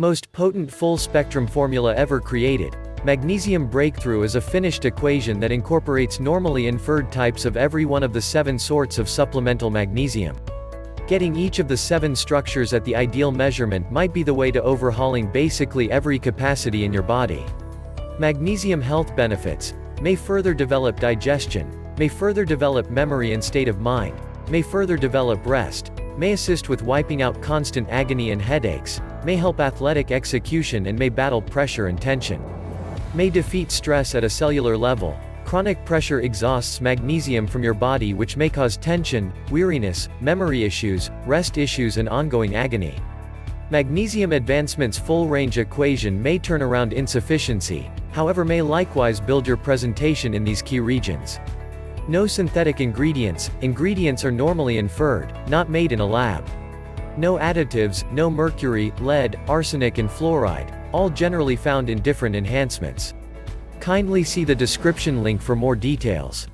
Most potent full-spectrum formula ever created, Magnesium Breakthrough is a finished equation that incorporates normally inferred types of every one of the 7 sorts of supplemental magnesium. Getting each of the 7 structures at the ideal measurement might be the way to overhauling basically every capacity in your body. Magnesium health benefits may further develop digestion, may further develop memory and state of mind, may further develop rest, may assist with wiping out constant agony and headaches, may help athletic execution and may battle pressure and tension. May defeat stress at a cellular level. Chronic pressure exhausts magnesium from your body, which may cause tension, weariness, memory issues, rest issues and ongoing agony. Magnesium advancement's full-range equation may turn around insufficiency, however may likewise build your presentation in these key regions. No synthetic ingredients. Ingredients are normally inferred, not made in a lab. No additives, no mercury, lead, arsenic and fluoride, all generally found in different enhancements. Kindly see the description link for more details.